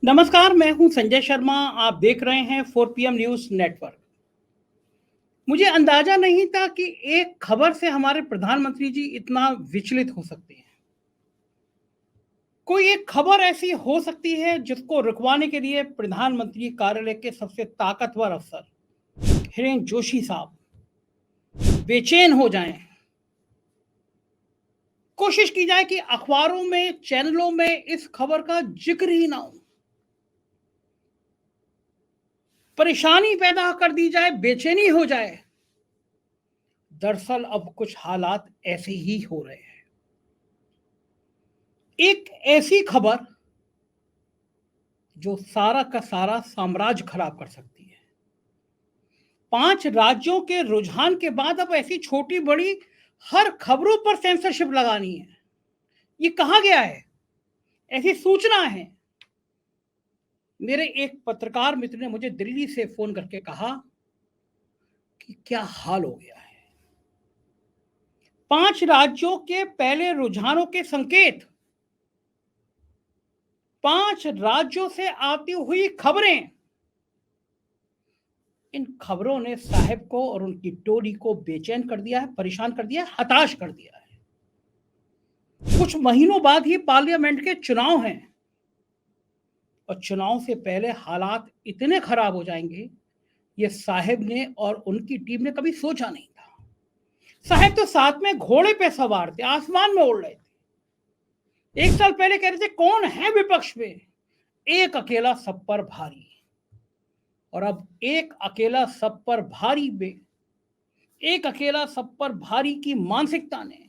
नमस्कार, मैं हूं संजय शर्मा। आप देख रहे हैं 4 PM न्यूज नेटवर्क। मुझे अंदाजा नहीं था कि एक खबर से हमारे प्रधानमंत्री जी इतना विचलित हो सकते हैं। कोई एक खबर ऐसी हो सकती है जिसको रुकवाने के लिए प्रधानमंत्री कार्यालय के सबसे ताकतवर अफसर हिरेन जोशी साहब बेचैन हो जाएं। कोशिश की जाए कि अखबारों में, चैनलों में इस खबर का जिक्र ही ना हो, परेशानी पैदा कर दी जाए, बेचैनी हो जाए। दरअसल अब कुछ हालात ऐसे ही हो रहे हैं। एक ऐसी खबर जो सारा का सारा साम्राज्य खराब कर सकती है। 5 राज्यों के रुझान के बाद अब ऐसी छोटी बड़ी हर खबरों पर सेंसरशिप लगानी है। ये कहाँ गया है? ऐसी सूचना है। मेरे एक पत्रकार मित्र ने मुझे दिल्ली से फोन करके कहा कि क्या हाल हो गया है। 5 राज्यों के पहले रुझानों के संकेत, 5 राज्यों से आती हुई खबरें, इन खबरों ने साहब को और उनकी टोली को बेचैन कर दिया है, परेशान कर दिया है, हताश कर दिया है। कुछ महीनों बाद ही पार्लियामेंट के चुनाव हैं और चुनाव से पहले हालात इतने खराब हो जाएंगे, ये साहब ने और उनकी टीम ने कभी सोचा नहीं था। साहब तो साथ में घोड़े पे सवार थे, आसमान में उड़ रहे थे। 1 साल पहले कह रहे थे कौन है विपक्ष में, एक अकेला सब पर भारी। और अब एक अकेला सब पर भारी में, एक अकेला सब पर भारी की मानसिकता ने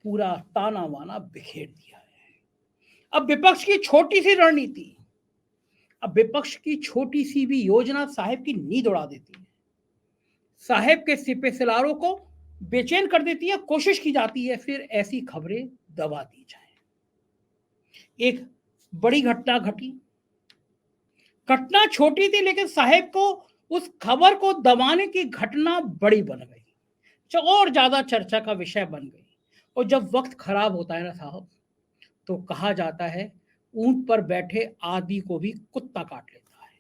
पूरा ताना वाना बिखेर दिया है। अब विपक्ष की छोटी सी रणनीति, अब विपक्ष की छोटी सी भी योजना साहब की नींद उड़ा देती है, साहब के सिपे सलारों को बेचैन कर देती है। कोशिश की जाती है फिर ऐसी खबरें दबा दी जाए। एक बड़ी घटना घटी, घटना छोटी थी लेकिन साहब को उस खबर को दबाने की घटना बड़ी बन गई, और ज्यादा चर्चा का विषय बन गई। और जब वक्त खराब होता है ना साहब, तो कहा जाता है ऊंट पर बैठे आदमी को भी कुत्ता काट लेता है।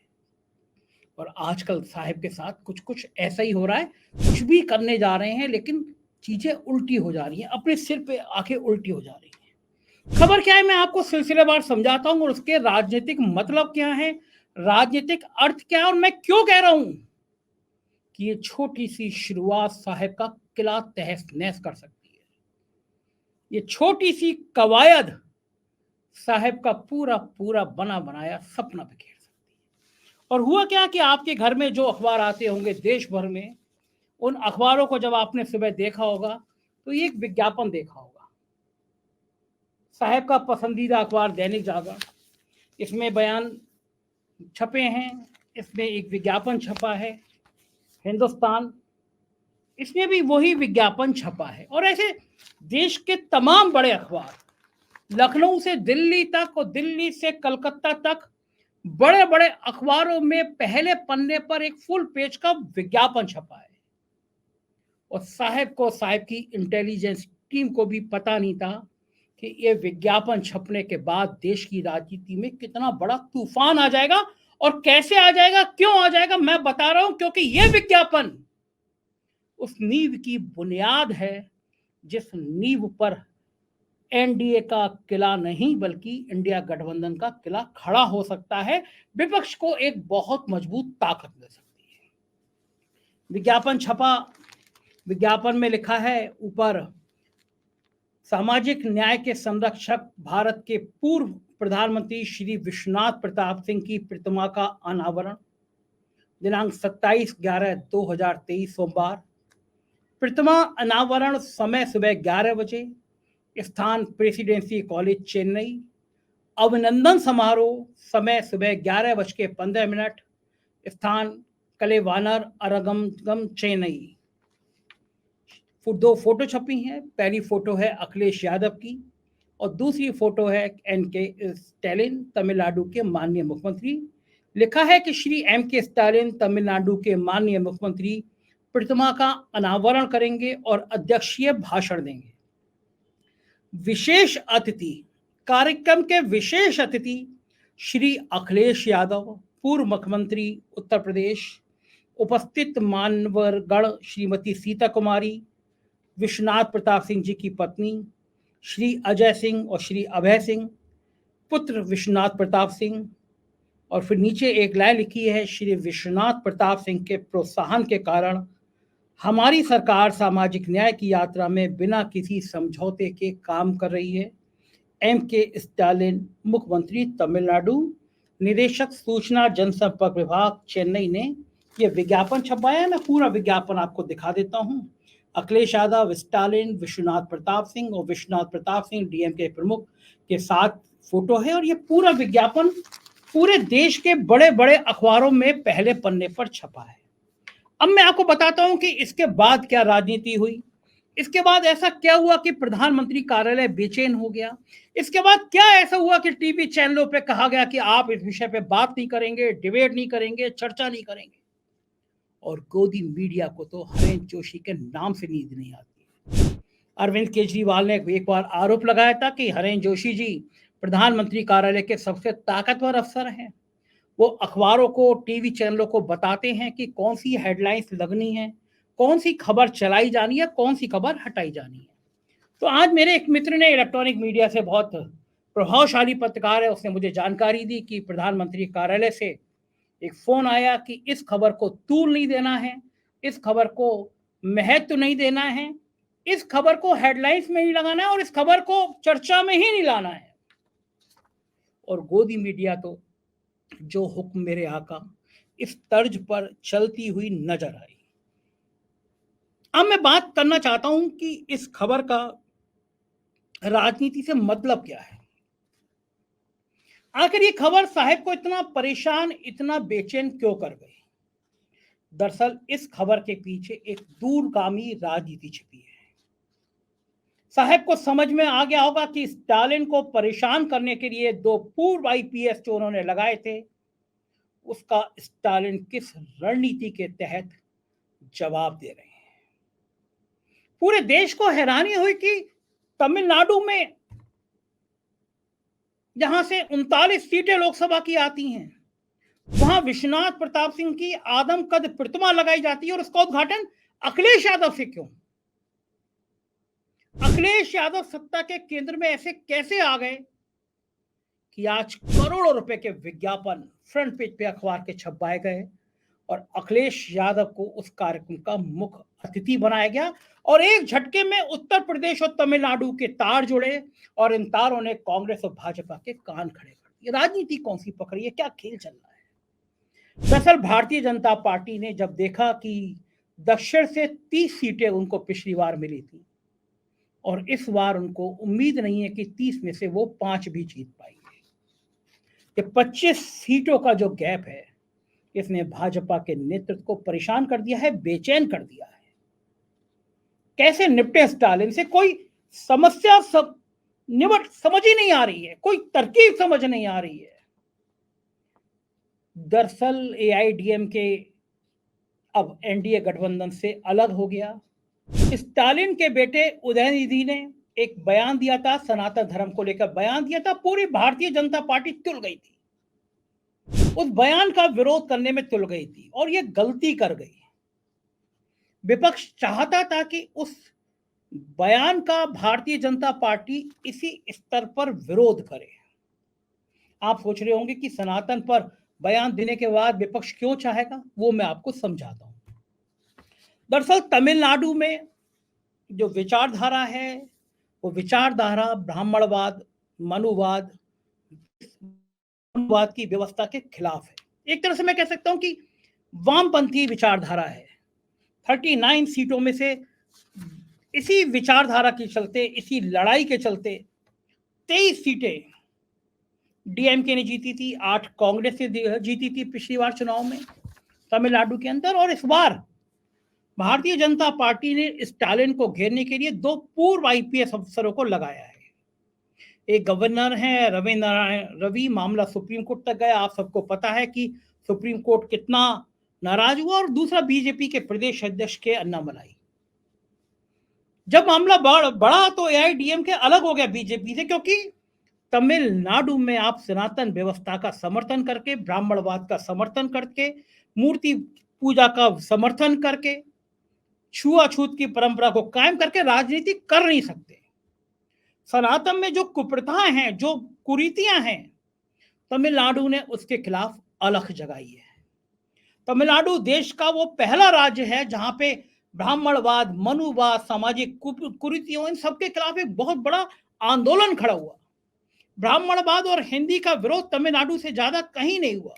और आजकल साहब के साथ कुछ कुछ ऐसा ही हो रहा है। कुछ भी करने जा रहे हैं लेकिन चीजें उल्टी हो जा रही हैं, अपने सिर पे आके उल्टी हो जा रही हैं। खबर क्या है मैं आपको सिलसिलेवार समझाता हूं, और उसके राजनीतिक मतलब क्या है, राजनीतिक अर्थ क्या है, और मैं क्यों कह रहा हूं कि ये छोटी सी शुरुआत साहब का किला तहस नहस कर सकती है। ये छोटी सी कवायद साहब का पूरा पूरा बना बनाया सपना बिखेर सकती है। और हुआ क्या कि आपके घर में जो अखबार आते होंगे देश भर में, उन अखबारों को जब आपने सुबह देखा होगा तो ये एक विज्ञापन देखा होगा। साहब का पसंदीदा अखबार दैनिक जागरण, इसमें बयान छपे हैं, इसमें एक विज्ञापन छपा है। हिंदुस्तान, इसमें भी वही विज्ञापन छपा है। और ऐसे देश के तमाम बड़े अखबार, लखनऊ से दिल्ली तक और दिल्ली से कलकत्ता तक, बड़े बड़े अखबारों में पहले पन्ने पर एक फुल पेज का विज्ञापन छपा है। और साहब को, साहब की इंटेलिजेंस टीम को भी पता नहीं था कि ये विज्ञापन छपने के बाद देश की राजनीति में कितना बड़ा तूफान आ जाएगा। और कैसे आ जाएगा, क्यों आ जाएगा, मैं बता रहा हूं, क्योंकि यह विज्ञापन उस नींव की बुनियाद है जिस नींव पर एनडीए का किला नहीं बल्कि इंडिया गठबंधन का किला खड़ा हो सकता है, विपक्ष को एक बहुत मजबूत ताकत मिल सकती है। विज्ञापन छपा, विज्ञापन में लिखा है ऊपर, सामाजिक न्याय के संरक्षक भारत के पूर्व प्रधानमंत्री श्री विश्वनाथ प्रताप सिंह की प्रतिमा का अनावरण, दिनांक 27/11/2023 सोमवार। प्रतिमा अनावरण समय सुबह 11 बजे, स्थान प्रेसिडेंसी कॉलेज चेन्नई। अभिनंदन समारोह समय सुबह 11:15, स्थान कलेवानर अरगम चेन्नई। 2 फोटो छपी हैं। पहली फोटो है अखिलेश यादव की और दूसरी फोटो है एनके स्टालिन, तमिलनाडु के माननीय मुख्यमंत्री। लिखा है कि श्री एमके स्टालिन तमिलनाडु के माननीय मुख्यमंत्री प्रतिमा का अनावरण करेंगे और अध्यक्षीय भाषण देंगे। विशेष अतिथि, कार्यक्रम के विशेष अतिथि श्री अखिलेश यादव, पूर्व मुख्यमंत्री उत्तर प्रदेश, उपस्थित मान्यवरगण श्रीमती सीता कुमारी, विश्वनाथ प्रताप सिंह जी की पत्नी श्री अजय सिंह और श्री अभय सिंह, पुत्र विश्वनाथ प्रताप सिंह, और फिर नीचे एक लाइन लिखी है, श्री विश्वनाथ प्रताप सिंह के प्रोत्साहन के कारण हमारी सरकार सामाजिक न्याय की यात्रा में बिना किसी समझौते के काम कर रही है। एम के स्टालिन, मुख्यमंत्री तमिलनाडु। निदेशक सूचना जनसंपर्क विभाग चेन्नई ने यह विज्ञापन छपवाया है। मैं पूरा विज्ञापन आपको दिखा देता हूं। अखिलेश यादव, स्टालिन, विश्वनाथ प्रताप सिंह और विश्वनाथ प्रताप सिंह डीएमके प्रमुख के साथ फोटो है, और ये पूरा विज्ञापन पूरे देश के बड़े बड़े अखबारों में पहले पन्ने पर छपा है। अब मैं आपको बताता हूं कि इसके बाद क्या राजनीति हुई। इसके बाद ऐसा क्या हुआ कि प्रधानमंत्री कार्यालय बेचैन हो गया। इसके बाद क्या ऐसा हुआ कि टीवी चैनलों पे कहा गया कि आप इस विषय पे बात नहीं करेंगे, डिबेट नहीं करेंगे, चर्चा नहीं करेंगे। और गोदी मीडिया को तो हरेन जोशी के नाम से नींद नहीं आती। अरविंद केजरीवाल ने एक बार आरोप लगाया था कि हरेन जोशी जी प्रधानमंत्री कार्यालय के सबसे ताकतवर अफसर हैं। वो अखबारों को, टीवी चैनलों को बताते हैं कि कौन सी हेडलाइंस लगनी है, कौन सी खबर चलाई जानी है, कौन सी खबर हटाई जानी है। तो आज मेरे एक मित्र ने, इलेक्ट्रॉनिक मीडिया से बहुत प्रभावशाली पत्रकार है, उसने मुझे जानकारी दी कि प्रधानमंत्री कार्यालय से एक फोन आया कि इस खबर को तूल नहीं देना है, इस खबर को महत्व नहीं देना है, इस खबर को हेडलाइंस में नहीं लगाना है और इस खबर को चर्चा में ही नहीं लाना है। और गोदी मीडिया तो जो हुक्म मेरे आका, इस तर्ज पर चलती हुई नजर आई। अब मैं बात करना चाहता हूं कि इस खबर का राजनीति से मतलब क्या है। आखिर ये खबर साहब को इतना परेशान, इतना बेचैन क्यों कर गई। दरअसल इस खबर के पीछे एक दूरगामी राजनीति छिपी है। साहब को समझ में आ गया होगा कि स्टालिन को परेशान करने के लिए 2 पूर्व आईपीएस जो उन्होंने लगाए थे, उसका स्टालिन किस रणनीति के तहत जवाब दे रहे हैं। पूरे देश को हैरानी हुई कि तमिलनाडु में जहां से 39 सीटें लोकसभा की आती हैं, वहां विश्वनाथ प्रताप सिंह की आदमकद प्रतिमा लगाई जाती है, और उसका उद्घाटन अखिलेश यादव से क्यों। अखिलेश यादव सत्ता के केंद्र में ऐसे कैसे आ गए कि आज करोड़ों रुपए के विज्ञापन फ्रंट पेज पे अखबार के छपवाए गए और अखिलेश यादव को उस कार्यक्रम का मुख्य अतिथि बनाया गया, और एक झटके में उत्तर प्रदेश और तमिलनाडु के तार जुड़े और इन तारों ने कांग्रेस और भाजपा के कान खड़े कर दिए। राजनीति कौन सी पकड़ी है, क्या खेल चल रहा है। दरअसल भारतीय जनता पार्टी ने जब देखा कि दक्षिण से 30 सीटें उनको पिछली बार मिली थी और इस बार उनको उम्मीद नहीं है कि 30 में से वो 5 भी जीत पाएंगे, कि 25 सीटों का जो गैप है, इसने भाजपा के नेतृत्व को परेशान कर दिया है, बेचैन कर दिया है। कैसे निपटे स्टालिन से, कोई समस्या समझ ही नहीं आ रही है, कोई तरकीब समझ नहीं आ रही है। दरअसल एआईडीएमके अब एनडीए गठबंधन से अलग हो गया। स्टालिन के बेटे उदयनिधि ने एक बयान दिया था, सनातन धर्म को लेकर बयान दिया था। पूरी भारतीय जनता पार्टी तुल गई थी, उस बयान का विरोध करने में तुल गई थी और यह गलती कर गई। विपक्ष चाहता था कि उस बयान का भारतीय जनता पार्टी इसी स्तर पर विरोध करे। आप सोच रहे होंगे कि सनातन पर बयान देने के बाद विपक्ष क्यों चाहेगा, वो मैं आपको समझाता हूं। दरअसल तमिलनाडु में जो विचारधारा है, वो विचारधारा ब्राह्मणवाद, मनुवाद की व्यवस्था के खिलाफ है। एक तरह से मैं कह सकता हूं कि वामपंथी विचारधारा है। 39 सीटों में से इसी विचारधारा के चलते, इसी लड़ाई के चलते 23 सीटें डीएमके ने जीती थी, 8 कांग्रेस से जीती थी पिछली बार चुनाव में तमिलनाडु के अंदर। और इस बार भारतीय जनता पार्टी ने स्टालिन को घेरने के लिए 2 पूर्व आईपीएस अफसरों को लगाया है। एक गवर्नर है रवि, मामला सुप्रीम कोर्ट तक गया। आप सबको पता है कि सुप्रीम कोर्ट कितना नाराज हुआ। और दूसरा बीजेपी के प्रदेश अध्यक्ष के अन्नामलाई। जब मामला बढ़ा तो एआईडीएमके अलग हो गया बीजेपी से, क्योंकि तमिलनाडु में आप सनातन व्यवस्था का समर्थन करके, ब्राह्मणवाद का समर्थन करके, मूर्ति पूजा का समर्थन करके, छुआछूत की परंपरा को कायम करके राजनीति कर नहीं सकते। सनातन में जो कुप्रथाएं हैं, जो कुरीतियां हैं, तमिलनाडु ने उसके खिलाफ अलख जगाई है। तमिलनाडु देश का वो पहला राज्य है जहां पे ब्राह्मणवाद, मनुवाद, सामाजिक कुरीतियों, इन सबके खिलाफ एक बहुत बड़ा आंदोलन खड़ा हुआ। ब्राह्मणवाद और हिंदी का विरोध तमिलनाडु से ज्यादा कहीं नहीं हुआ।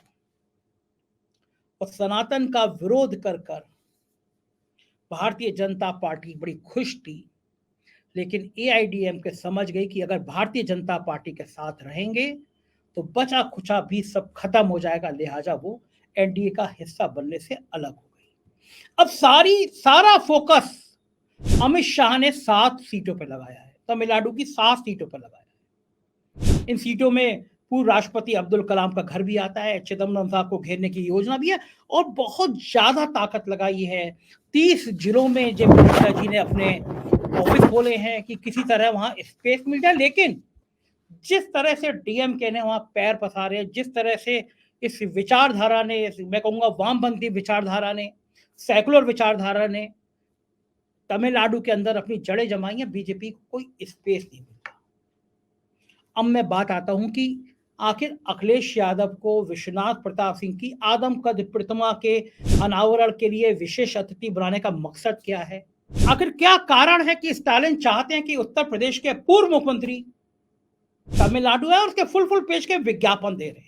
और सनातन का विरोध कर कर भारतीय जनता पार्टी बड़ी खुश थी, लेकिन एआईएडीएमके समझ गई कि अगर भारतीय जनता पार्टी के साथ रहेंगे तो बचा खुचा भी सब खत्म हो जाएगा, लिहाजा वो एनडीए का हिस्सा बनने से अलग हो गई। अब सारा फोकस अमित शाह ने 7 सीटों पर लगाया है, तमिलनाडु की 7 सीटों पर लगाया है। इन सीटों में पूर्व राष्ट्रपति अब्दुल कलाम का घर भी आता है, चिदम्बरम साहब को घेरने की योजना भी है और बहुत ज्यादा ताकत लगाई है। 30 जिलों में जब नड्डा जी ने अपने ऑफिस खोले हैं कि किसी तरह वहां स्पेस मिल जाए, लेकिन जिस तरह से डीएमके ने वहां पैर पसारे, जिस तरह से इस विचारधारा ने, मैं कहूंगा वामपंथी विचारधारा ने, सेकुलर विचारधारा ने तमिलनाडु के अंदर अपनी जड़ें जमाई हैं, बीजेपी को कोई स्पेस नहीं मिलता। अब मैं बात आता हूं कि आखिर अखिलेश यादव को विश्वनाथ प्रताप सिंह की आदमकद प्रतिमा के अनावरण के लिए विशेष अतिथि बनाने का मकसद क्या है? आखिर क्या कारण है कि स्टालिन चाहते हैं कि उत्तर प्रदेश के पूर्व मुख्यमंत्री तमिलनाडु है और उसके फुल पेज के विज्ञापन दे रहे हैं?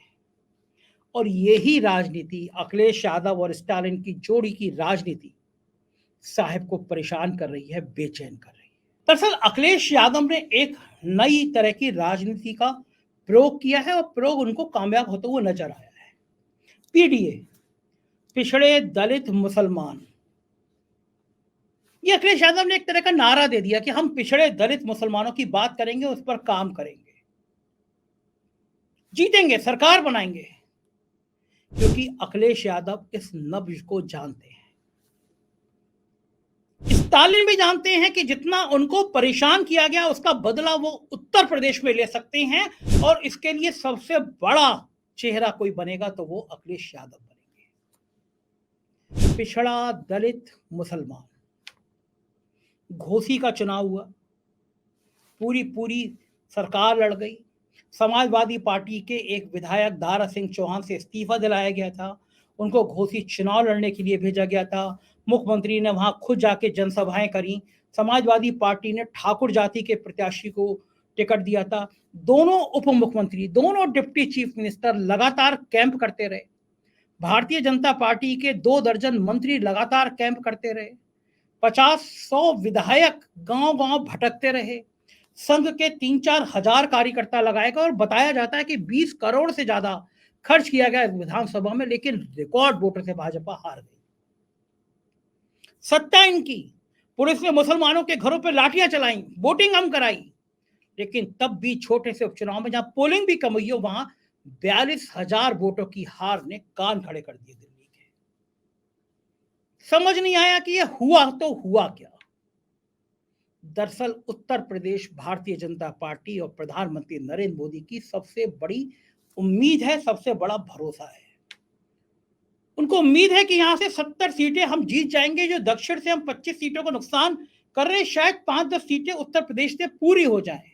और यही राजनीति, अखिलेश यादव और स्टालिन की जोड़ी की राजनीति साहब को परेशान कर रही है, बेचैन कर रही है। दरअसल अखिलेश यादव ने एक नई तरह की राजनीति का प्रयोग किया है और प्रयोग उनको कामयाब होते हुए नजर आया है। पीडीए, पिछड़े दलित मुसलमान, ये अखिलेश यादव ने एक तरह का नारा दे दिया कि हम पिछड़े दलित मुसलमानों की बात करेंगे, उस पर काम करेंगे, जीतेंगे, सरकार बनाएंगे। क्योंकि अखिलेश यादव इस नब्ज को जानते हैं, स्टालिन भी जानते हैं कि जितना उनको परेशान किया गया उसका बदला वो उत्तर प्रदेश में ले सकते हैं और इसके लिए सबसे बड़ा चेहरा कोई बनेगा तो वो अखिलेश यादव बनेंगे। पिछड़ा दलित मुसलमान, घोसी का चुनाव हुआ, पूरी सरकार लड़ गई। समाजवादी पार्टी के एक विधायक दारा सिंह चौहान से इस्तीफा दिलाया गया था, उनको घोसी चुनाव लड़ने के लिए भेजा गया था। मुख्यमंत्री ने वहां खुद जाके जनसभाएं करी। समाजवादी पार्टी ने ठाकुर जाति के प्रत्याशी को टिकट दिया था। दोनों उप मुख्यमंत्री, दोनों डिप्टी चीफ मिनिस्टर लगातार कैंप करते रहे। भारतीय जनता पार्टी के 2 दर्जन मंत्री लगातार कैंप करते रहे। 50-100 विधायक गांव भटकते रहे। संघ के 3-4 हजार कार्यकर्ता लगाए गए और बताया जाता है कि 20 करोड़ से ज्यादा खर्च किया गया विधानसभा में, लेकिन रिकॉर्ड वोटर से भाजपा हार गई। सत्ता इनकी, पुलिस ने मुसलमानों के घरों पर लाठियां चलाई, वोटिंग हम कराई, लेकिन तब भी छोटे से उपचुनाव में जहां पोलिंग भी कम हुई हो, वहां 42,000 वोटों की हार ने कान खड़े कर दिए दिल्ली के। समझ नहीं आया कि यह हुआ तो हुआ क्या। दरअसल उत्तर प्रदेश भारतीय जनता पार्टी और प्रधानमंत्री नरेंद्र मोदी की सबसे बड़ी उम्मीद है, सबसे बड़ा भरोसा है। उनको उम्मीद है कि यहां से 70 सीटें हम जीत जाएंगे। जो दक्षिण से हम 25 सीटों का नुकसान कर रहे हैं, शायद 5-10 सीटें उत्तर प्रदेश से पूरी हो जाएं।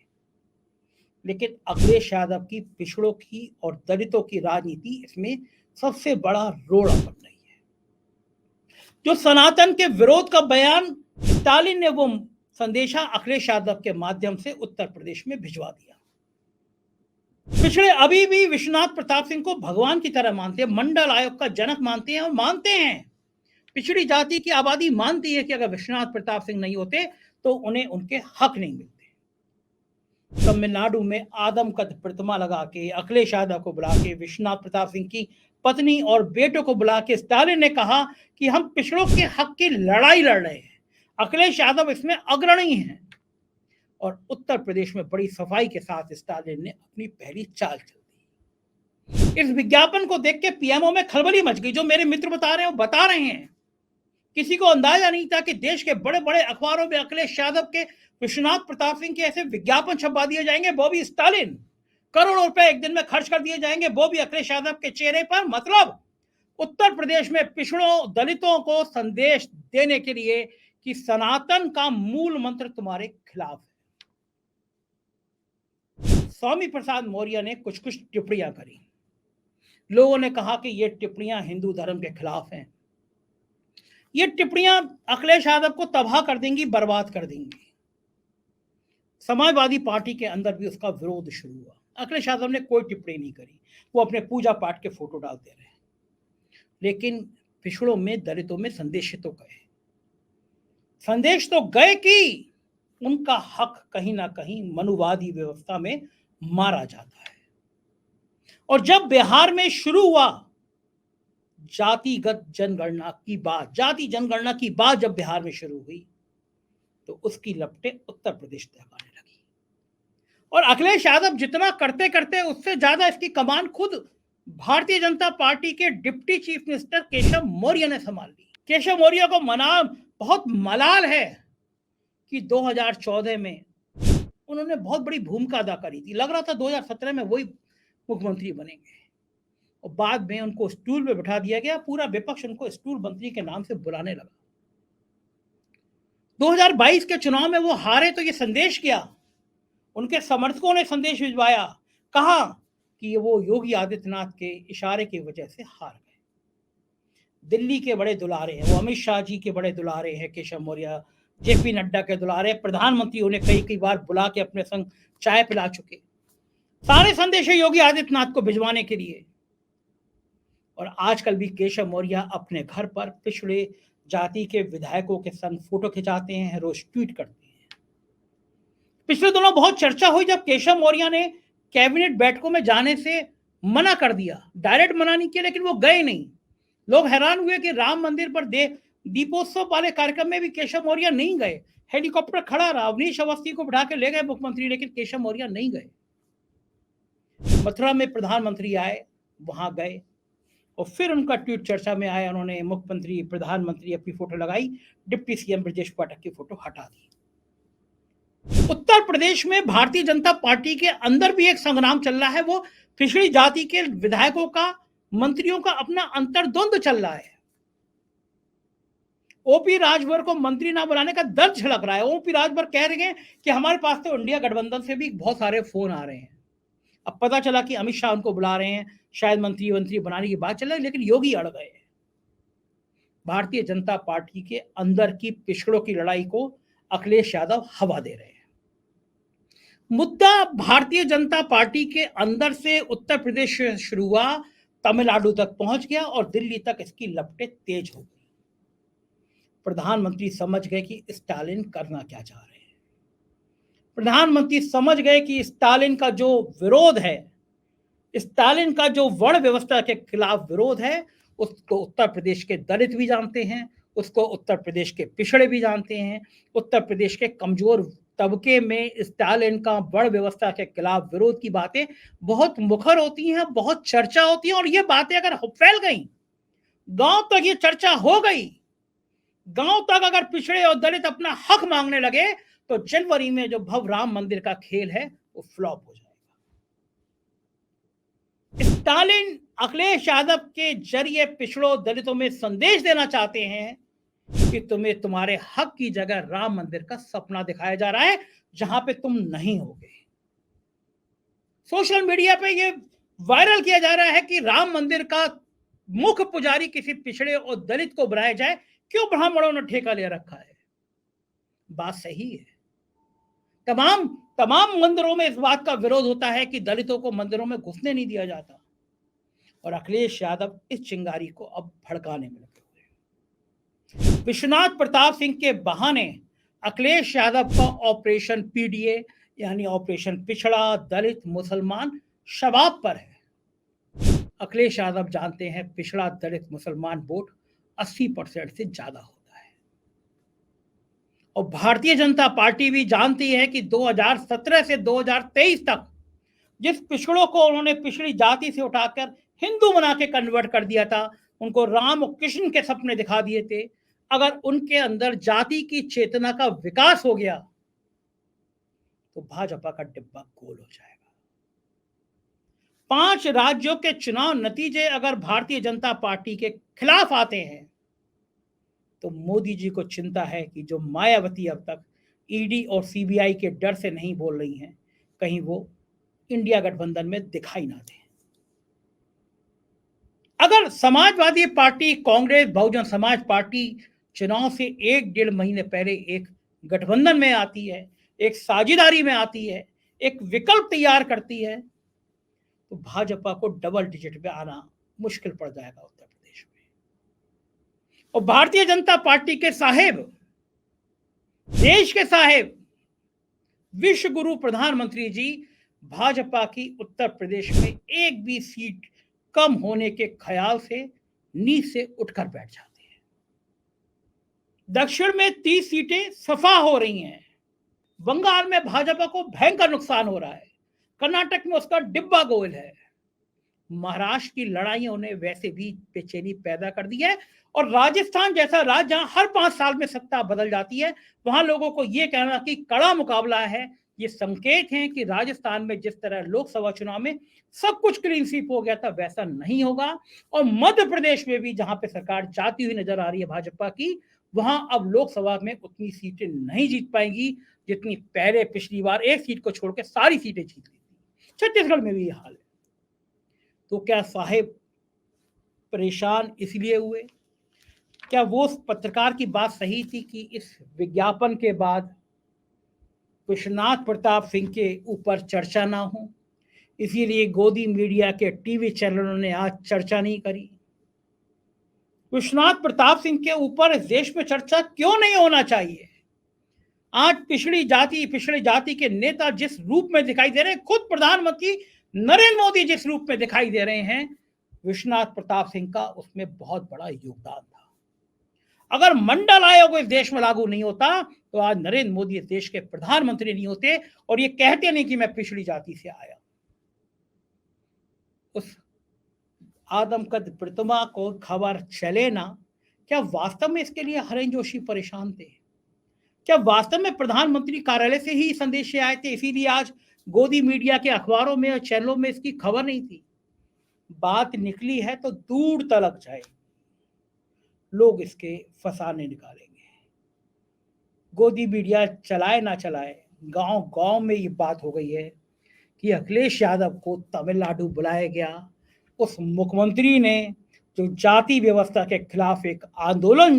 लेकिन अखिलेश यादव की पिछड़ों की और दलितों की राजनीति इसमें सबसे बड़ा रोड़ा बन रही है। जो सनातन के विरोध का बयान स्टालिन ने, वो संदेशा अखिलेश यादव के माध्यम से उत्तर प्रदेश में भिजवा दिया। पिछड़े अभी भी विश्वनाथ प्रताप सिंह को भगवान की तरह मानते हैं, मंडल आयोग का जनक मानते हैं और मानते हैं, पिछड़ी जाति की आबादी मानती है कि अगर विश्वनाथ प्रताप सिंह नहीं होते तो उन्हें उनके हक नहीं मिलते। तमिलनाडु में आदमकद प्रतिमा लगा के, अखिलेश यादव को बुला के, विश्वनाथ प्रताप सिंह की पत्नी और बेटों को बुला के स्टालिन ने कहा कि हम पिछड़ों के हक की लड़ाई लड़ रहे हैं। अखिलेश यादव इसमें अग्रणी हैं और उत्तर प्रदेश में बड़ी सफाई के साथ स्टालिन ने अपनी पहली चाल चल दी। इस विज्ञापन को देख के पीएमओ में खलबली मच गई। जो मेरे मित्र बता रहे हैं वो बता रहे हैं, किसी को अंदाजा नहीं था कि देश के बड़े बड़े अखबारों में अखिलेश यादव के, विश्वनाथ प्रताप सिंह के ऐसे विज्ञापन छपवा दिए जाएंगे, वो भी स्टालिन करोड़ों रुपए एक दिन में खर्च कर दिए जाएंगे, वो भी अखिलेश यादव के चेहरे पर। मतलब उत्तर प्रदेश में पिछड़ों दलितों को संदेश देने के लिए कि सनातन का मूल मंत्र तुम्हारे खिलाफ है। स्वामी प्रसाद मौर्य ने कुछ कुछ टिप्पणियां करी। लोगों ने कहा कि ये टिप्पणियां हिंदू धर्म के खिलाफ हैं, ये टिप्पणियां अखिलेश यादव को तबाह कर देंगी, बर्बाद कर देंगी। समाजवादी पार्टी के अंदर भी उसका विरोध शुरू हुआ। अखिलेश यादव ने कोई टिप्पणी नहीं करी, वो अपने पूजा पाठ के फोटो डालते रहे। लेकिन पिछड़ों में, दलितों में संदेश तो गए, संदेश तो गए कि उनका हक कहीं ना कहीं मनुवादी व्यवस्था में मारा जाता है। और जब बिहार में शुरू हुआ जातिगत जनगणना की बात, जाति जनगणना की बात जब बिहार में शुरू हुई तो उसकी लपटें उत्तर प्रदेश तक आने लगी। और अखिलेश यादव जितना करते करते उससे ज्यादा इसकी कमान खुद भारतीय जनता पार्टी के deputy chief minister Keshav Maurya ने संभाल ली। केशव मौर्य को बहुत मलाल है कि 2014 में उन्होंने बहुत बड़ी भूमिका अदा करी थी। लग रहा था 2017 में वही मुख्यमंत्री बनेंगे, और बाद में उनको स्टूल पे बिठा दिया गया। पूरा विपक्ष उनको स्टूल मंत्री के नाम से बुलाने लगा। 2022 के चुनाव में वो हारे तो ये संदेश किया, उनके समर्थकों ने संदेश भिजवाया, कहा कि वो योगी आदित्यनाथ के इशारे की वजह से हार गए। दिल्ली के बड़े दुलारे हैं वो, अमित शाह जी के बड़े दुलारे हैं केशव मौर्य, जेपी नड्डा के दुलारे, प्रधानमंत्री उन्हें कई बार बुला के अपने संग चाय पिला चुके। सारे संदेश है योगी आदित्यनाथ को भिजवाने के लिए। और आजकल भी केशव मौर्य अपने घर पर पिछड़े जाति के विधायकों के संग फोटो खिंचाते हैं, रोज ट्वीट करते हैं। पिछले दिनों बहुत चर्चा हुई जब केशव मौर्य ने कैबिनेट बैठकों में जाने से मना कर दिया। डायरेक्ट मना नहीं किया, लेकिन वो गए नहीं। लोग हैरान हुए कि राम मंदिर पर दीपोत्सव वाले कार्यक्रम में भी केशव मौर्य नहीं गए। हेलीकॉप्टर खड़ा रहा, अवनीश अवस्थी को बिठा के ले गए मुख्यमंत्री, लेकिन केशव मौर्य नहीं गए। मथुरा में प्रधानमंत्री आए, वहां गए, और फिर उनका ट्वीट चर्चा में आया। उन्होंने मुख्यमंत्री, प्रधानमंत्री अपनी फोटो लगाई, डिप्टी सीएम ब्रजेश पाठक की फोटो हटा दी। उत्तर प्रदेश में भारतीय जनता पार्टी के अंदर भी एक संग्राम चल रहा है। वो पिछड़ी जाति के विधायकों का, मंत्रियों का अपना अंतर्द्वंद चल रहा है। ओपी राजभर को मंत्री ना बनाने का दर्द झलक रहा है। ओपी राजभर कह रहे हैं कि हमारे पास तो इंडिया गठबंधन से भी बहुत सारे फोन आ रहे हैं। अब पता चला कि अमित शाह उनको बुला रहे हैं, शायद मंत्री बनाने की बात चल रही है, लेकिन योगी अड़ गए। भारतीय जनता पार्टी के अंदर की पिछड़ों की लड़ाई को अखिलेश यादव हवा दे रहे हैं। मुद्दा भारतीय जनता पार्टी के अंदर से उत्तर प्रदेश से शुरू हुआ, तमिलनाडु तक पहुंच गया और दिल्ली तक इसकी लपटें तेज हो गई। प्रधानमंत्री समझ गए कि स्टालिन करना क्या चाह रहे हैं। प्रधानमंत्री समझ गए कि स्टालिन का जो विरोध है, स्टालिन का जो वर्ण व्यवस्था के खिलाफ विरोध है, उसको उत्तर प्रदेश के दलित भी जानते हैं, उसको उत्तर प्रदेश के पिछड़े भी जानते हैं। उत्तर प्रदेश के कमजोर तबके में स्टालिन का वर्ण व्यवस्था के खिलाफ विरोध की बातें बहुत मुखर होती हैं, बहुत चर्चा होती है। और ये बातें अगर फैल गई, गांव तक ये चर्चा हो गई, गांव तक अगर पिछड़े और दलित अपना हक मांगने लगे, तो जनवरी में जो भव्य राम मंदिर का खेल है वो फ्लॉप हो जाएगा। स्टालिन अखिलेश यादव के जरिए पिछड़ों दलितों में संदेश देना चाहते हैं कि तुम्हें तुम्हारे हक की जगह राम मंदिर का सपना दिखाया जा रहा है, जहां पे तुम नहीं होगे। सोशल मीडिया पे ये वायरल किया जा रहा है कि राम मंदिर का मुख्य पुजारी किसी पिछड़े और दलित को बनाया जाए। क्यों ब्राह्मणों ने ठेका ले रखा है? बात सही है। तमाम मंदिरों में इस बात का विरोध होता है कि दलितों को मंदिरों में घुसने नहीं दिया जाता, और अखिलेश यादव इस चिंगारी को अब भड़काने में लगे हुए। विश्वनाथ प्रताप सिंह के बहाने अखिलेश यादव का ऑपरेशन पीडीए यानी ऑपरेशन पिछड़ा दलित मुसलमान शबाब पर है। अखिलेश यादव जानते हैं पिछड़ा दलित मुसलमान वोट 80% से ज्यादा होता है, और भारतीय जनता पार्टी भी जानती है कि 2017 से 2023 तक जिस पिछड़ों को उन्होंने पिछड़ी जाति से उठाकर हिंदू बना के कन्वर्ट कर दिया था, उनको राम और कृष्ण के सपने दिखा दिए थे, अगर उनके अंदर जाति की चेतना का विकास हो गया तो भाजपा का डिब्बा गोल हो जाएगा। 5 राज्यों के चुनाव नतीजे अगर भारतीय जनता पार्टी के खिलाफ आते हैं तो मोदी जी को चिंता है कि जो मायावती अब तक ईडी और सीबीआई के डर से नहीं बोल रही हैं, कहीं वो इंडिया गठबंधन में दिखाई ना दे। अगर समाजवादी पार्टी, कांग्रेस, बहुजन समाज पार्टी चुनाव से 1-1.5 महीने पहले एक गठबंधन में आती है, एक साझेदारी में आती है, एक विकल्प तैयार करती है, तो भाजपा को डबल डिजिट में आना मुश्किल पड़ जाएगा उत्तर प्रदेश में। और भारतीय जनता पार्टी के साहेब, देश के साहेब, विश्व गुरु प्रधानमंत्री जी भाजपा की उत्तर प्रदेश में एक भी सीट कम होने के ख्याल से नींद से उठकर बैठ जाते हैं। दक्षिण में 30 सीटें सफा हो रही हैं। बंगाल में भाजपा को भयंकर नुकसान हो रहा है। कर्नाटक में उसका डिब्बा गोल है। महाराष्ट्र की लड़ाइयों ने वैसे भी बेचैनी पैदा कर दी है। और राजस्थान जैसा राज्य जहां हर 5 साल में सत्ता बदल जाती है, वहां लोगों को यह कहना कि कड़ा मुकाबला है, ये संकेत हैं कि राजस्थान में जिस तरह लोकसभा चुनाव में सब कुछ क्लीन स्वीप हो गया था, वैसा नहीं होगा। और मध्य प्रदेश में भी जहां पे सरकार जाती हुई नजर आ रही है भाजपा की, वहां अब लोकसभा में उतनी सीटें नहीं जीत पाएंगी जितनी पहले पिछली बार एक सीट को छोड़ के सारी सीटें जीत ली थी। छत्तीसगढ़ में भी यह हाल है। तो क्या साहेब परेशान इसलिए हुए? क्या वो पत्रकार की बात सही थी कि इस विज्ञापन के बाद विश्वनाथ प्रताप सिंह के ऊपर चर्चा ना हो, इसीलिए गोदी मीडिया के टीवी चैनलों ने आज चर्चा नहीं करी? विश्वनाथ प्रताप सिंह के ऊपर इस देश में चर्चा क्यों नहीं होना चाहिए? आज पिछड़ी जाति के नेता जिस रूप में दिखाई दे रहे हैं, खुद प्रधानमंत्री नरेंद्र मोदी जिस रूप में दिखाई दे रहे हैं, विश्वनाथ प्रताप सिंह का उसमें बहुत बड़ा योगदान था। अगर मंडल आयोग इस देश में लागू नहीं होता तो आज नरेंद्र मोदी इस देश के प्रधानमंत्री नहीं होते और ये कहते नहीं कि मैं पिछड़ी जाति से आया। उस आदमकद प्रतिमा को खबर चले ना, क्या वास्तव में इसके लिए हरेन जोशी परेशान थे? क्या वास्तव में प्रधानमंत्री कार्यालय से ही संदेश आए थे, इसीलिए आज गोदी मीडिया के अखबारों में और चैनलों में इसकी खबर नहीं थी? बात निकली है तो दूर तलक जाएगी, लोग इसके फसाने निकालेंगे। गोदी मीडिया चलाए ना चलाए, गांव गांव में ये बात हो गई है कि अखिलेश यादव को तमिलनाडु बुलाया गया। उस मुख्यमंत्री ने जो जाति व्यवस्था के खिलाफ एक आंदोलन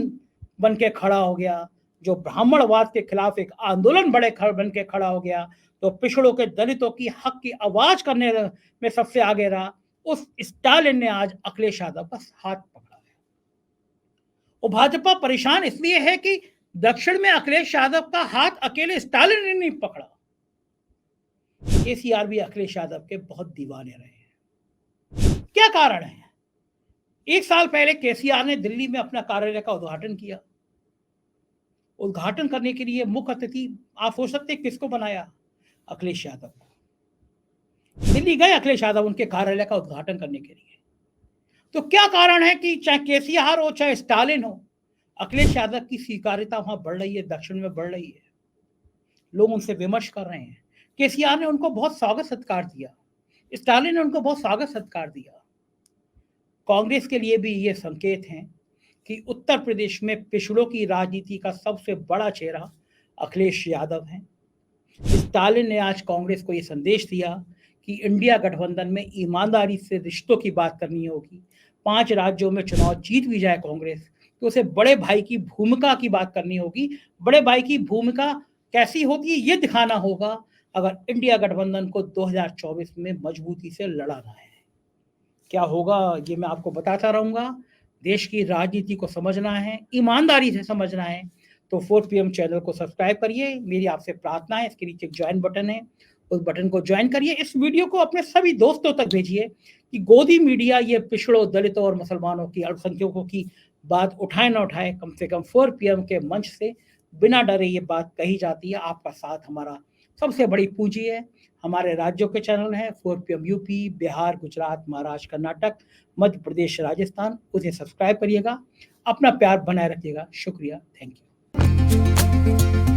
बन के खड़ा हो गया, जो ब्राह्मणवाद के खिलाफ एक आंदोलन बन के खड़ा हो गया, तो पिछड़ों के दलितों की हक की आवाज करने में सबसे आगे रहा, उस स्टालिन ने आज अखिलेश यादव का हाथ पकड़ा है। और भाजपा परेशान इसलिए है कि दक्षिण में अखिलेश यादव का हाथ अकेले स्टालिन ने नहीं पकड़ा। केसीआर भी अखिलेश यादव के बहुत दीवाने रहे हैं। क्या कारण है? 1 साल पहले केसीआर ने दिल्ली में अपना कार्यालय का उद्घाटन किया। उद्घाटन करने के लिए मुख्य अतिथि आप सोच सकते हैं किसको बनाया? अखिलेश यादव को। दिल्ली गए अखिलेश यादव उनके कार्यालय का उद्घाटन करने के लिए। तो क्या कारण है कि चाहे केसीआर हो चाहे स्टालिन हो, अखिलेश यादव की स्वीकार्यता वहां बढ़ रही है, दक्षिण में बढ़ रही है। लोग उनसे विमर्श कर रहे हैं। केसीआर ने उनको बहुत स्वागत सत्कार दिया, स्टालिन ने उनको बहुत स्वागत सत्कार दिया। कांग्रेस के लिए भी ये संकेत हैं कि उत्तर प्रदेश में पिछड़ों की राजनीति का सबसे बड़ा चेहरा अखिलेश यादव हैं। स्टालिन ने आज कांग्रेस को ये संदेश दिया कि इंडिया गठबंधन में ईमानदारी से रिश्तों की बात करनी होगी। 5 राज्यों में चुनाव जीत भी जाए कांग्रेस तो उसे बड़े भाई की भूमिका की बात करनी होगी। बड़े भाई की भूमिका कैसी होती है ये दिखाना होगा अगर इंडिया गठबंधन को 2024 में मजबूती से लड़ाना है। क्या होगा ये मैं आपको बताता रहूंगा। देश की राजनीति को समझना है, ईमानदारी से समझना है तो 4 PM चैनल को सब्सक्राइब करिए। मेरी आपसे प्रार्थना है, इसके नीचे एक ज्वाइन बटन है, उस बटन को ज्वाइन करिए। इस वीडियो को अपने सभी दोस्तों तक भेजिए कि गोदी मीडिया ये पिछड़ों, दलितों और मुसलमानों की, अल्पसंख्यकों की बात उठाए ना उठाए, कम से कम 4 PM के मंच से बिना डरे ये बात कही जाती है। आपका साथ हमारा सबसे बड़ी पूंजी है। हमारे राज्यों के चैनल हैं 4 PM यूपी, बिहार, गुजरात, महाराष्ट्र, कर्नाटक, मध्य प्रदेश, राजस्थान। उसे सब्सक्राइब करिएगा, अपना प्यार बनाए रखिएगा। शुक्रिया, थैंक यू।